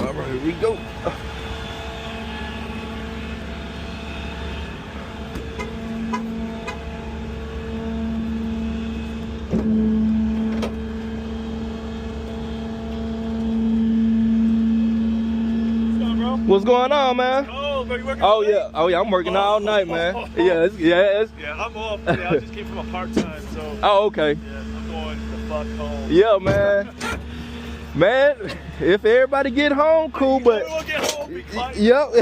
All right, here we go. What's going on, man? Oh, are you working? Oh yeah, I'm working all night, man. Yeah, yeah, I'm off today. I just came from a part-time, so. Oh, okay. Yeah, I'm going the fuck home. Yeah, man. Man, if everybody get home, cool, but. Everyone get home, be quiet. Yep.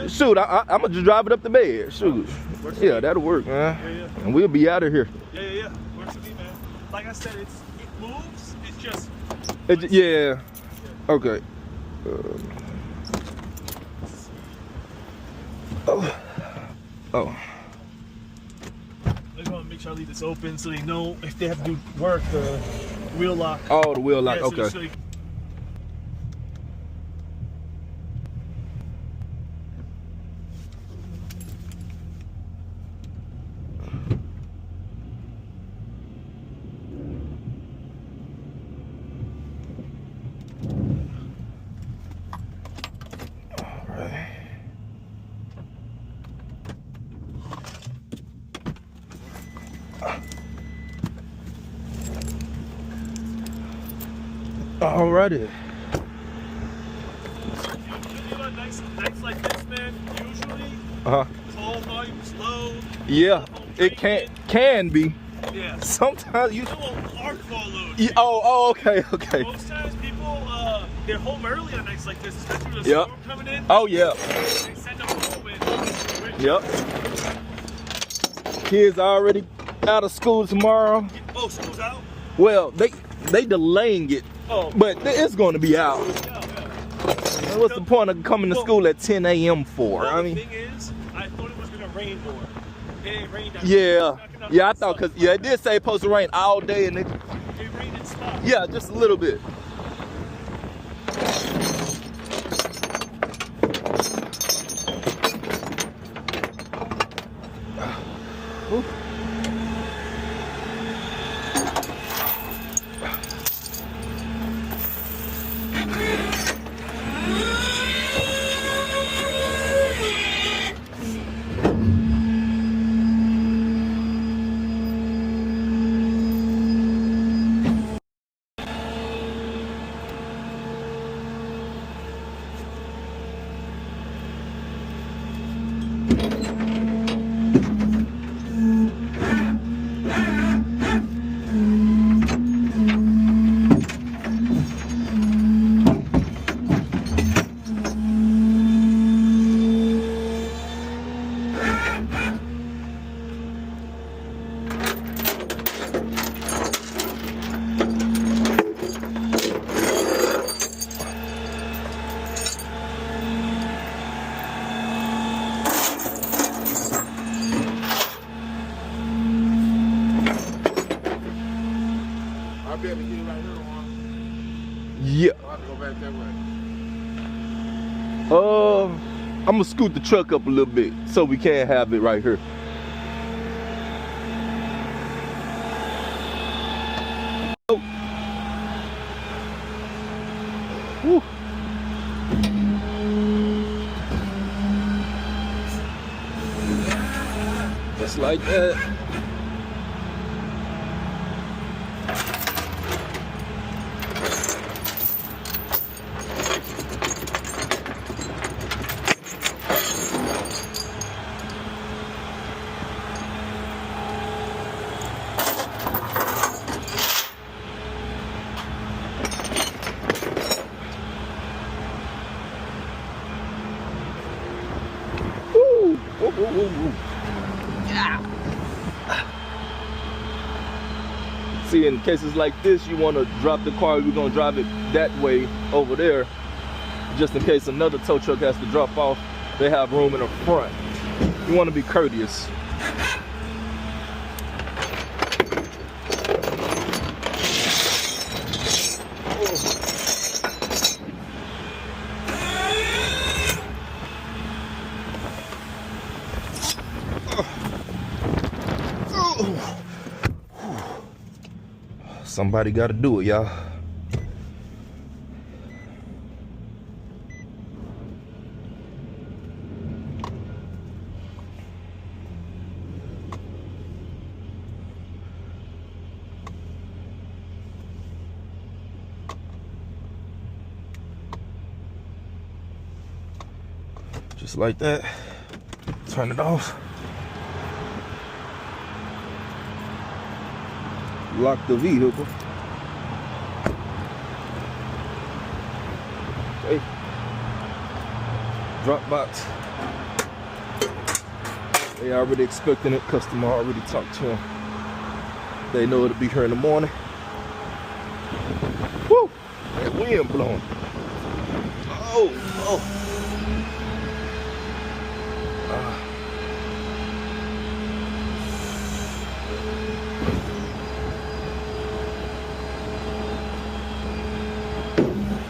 Shoot, I'm gonna just drive it up the bed. Shoot. Yeah, that'll work, man. Yeah. And we'll be out of here. Yeah. Works for me, man. Like I said, it moves. It's just. Yeah. Okay. Oh. I want to make sure I leave this open so they know if they have to do work, the wheel lock. Oh, the wheel lock. Yeah, okay. So Alrighty. nights like this, man, usually call volume's low. Yeah, it can be. Yeah. Sometimes you. Arc fall load. Yeah, oh, okay. Most times people they're home early on nights like this, especially with the storm coming in. Oh yeah. They send them home and. Yep. Kids already out of school tomorrow. Oh, school's out? Well, they delaying it. Oh. But it's going to be out. Yeah. What's the point of coming to school at 10 a.m. for? Well, I mean, the thing is, I thought it was going to rain more. It ain't rained out. Yeah, I thought, because it did say it's supposed to rain all day, and it rained in spots. Yeah, just a little bit. Yeah. I'll have to go back that way. I'm gonna scoot the truck up a little bit so we can have it right here. Oh. Woo. Just like that. Yeah. See, in cases like this, you want to drop the car. We're going to drive it that way over there, just in case another tow truck has to drop off. They have room in the front. You want to be courteous. Somebody got to do it, y'all. Just like that. Turn it off. Lock the vehicle. Okay. Drop box. They already expecting it. Customer already talked to them. They know it'll be here in the morning. Woo! That wind blowing. Oh.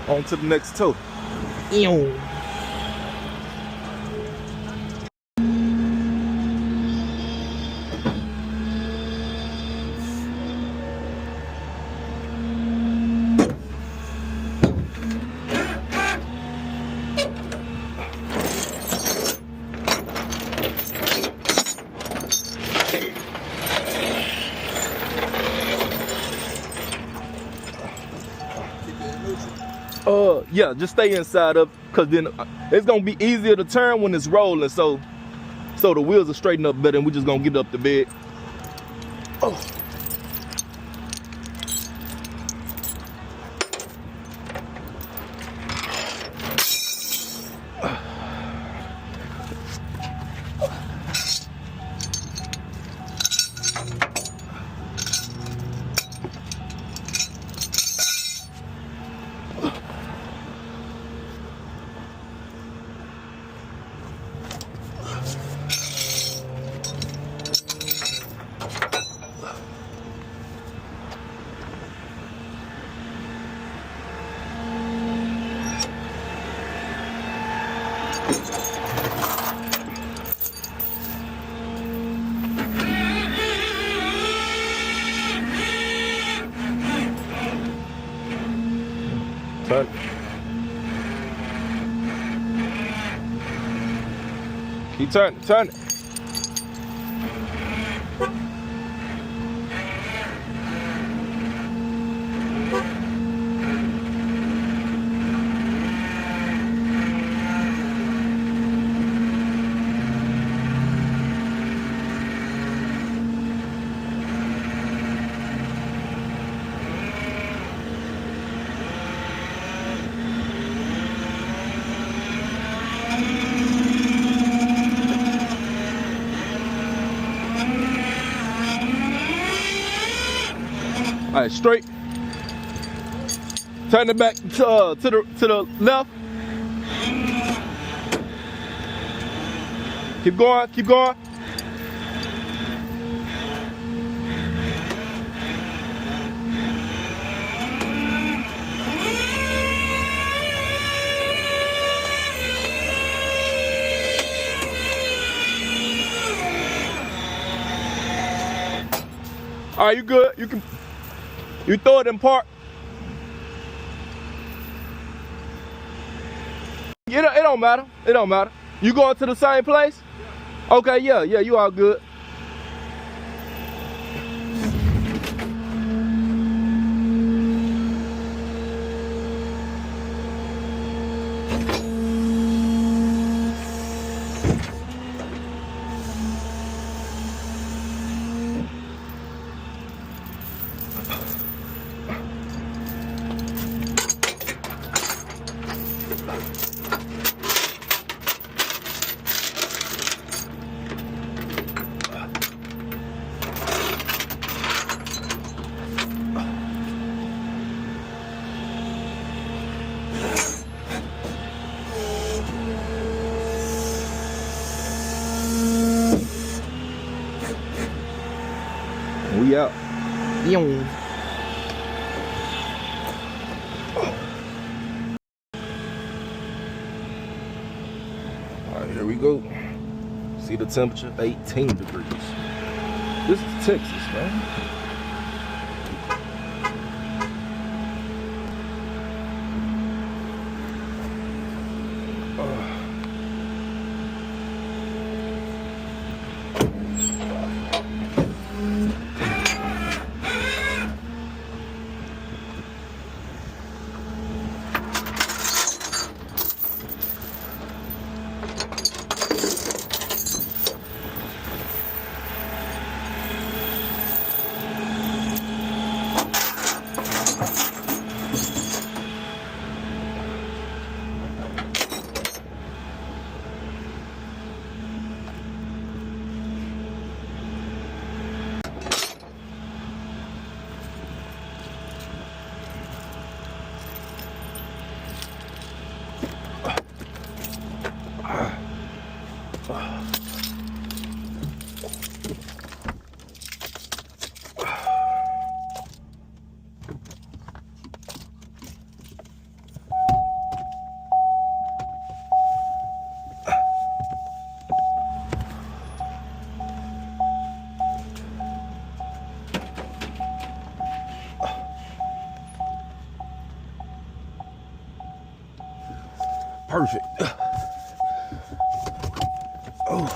On to the next toe. Ew. Yeah, just stay inside of, cause then it's gonna be easier to turn when it's rolling, so the wheels will straighten up better, and we're just gonna get up to bed. Oh. Turn. Keep turning, turn it. All right, straight. Turn it back to the left. Keep going, keep going. All right, you good? You throw it in park. It don't matter. It don't matter. You going to the same place? Yeah. Okay, yeah, you all good. We out. Alright, here we go. See the temperature? 18 degrees. This is Texas, man. Perfect. Oh.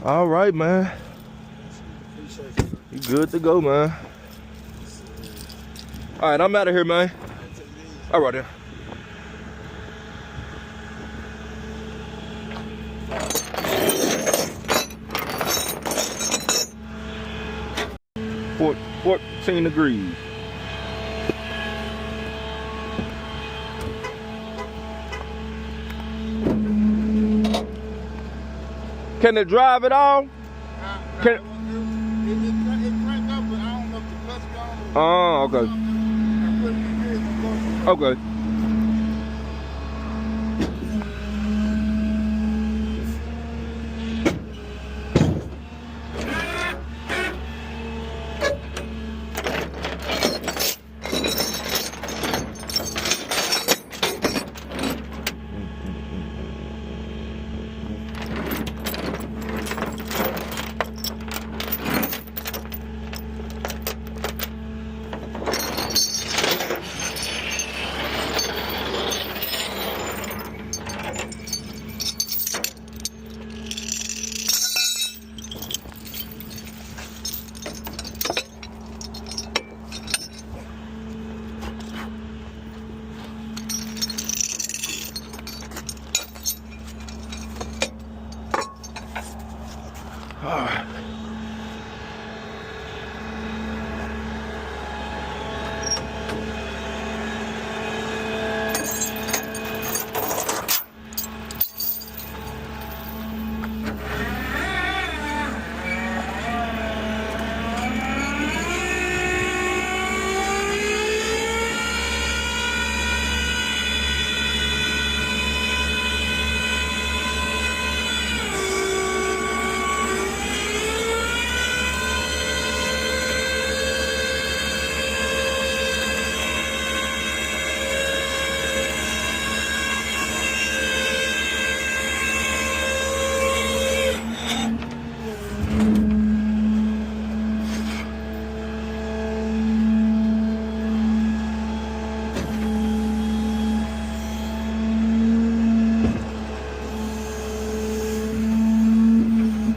All right, man. You good to go, man. All right, I'm out of here, man. All right, then. Fort 14 degrees. Can it drive it all? Can it? Oh, okay. Okay.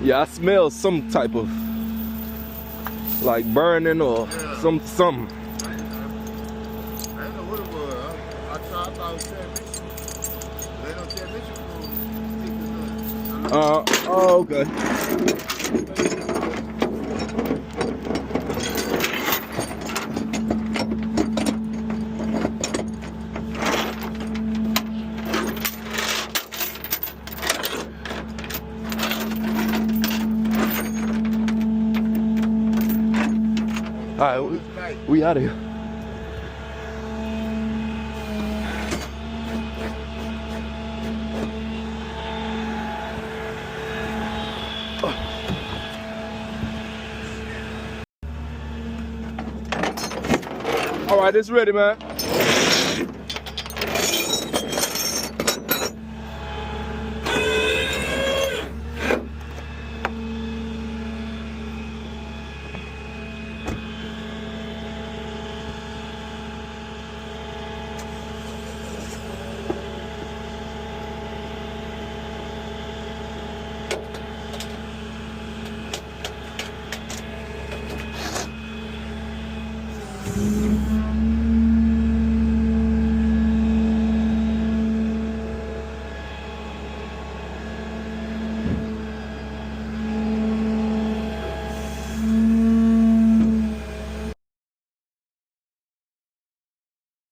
Yeah, I smell some type of like burning or something. I didn't know what it was. I thought it was transmission. They don't transmission. Oh, okay. All right, we out of here. All right, it's ready, man.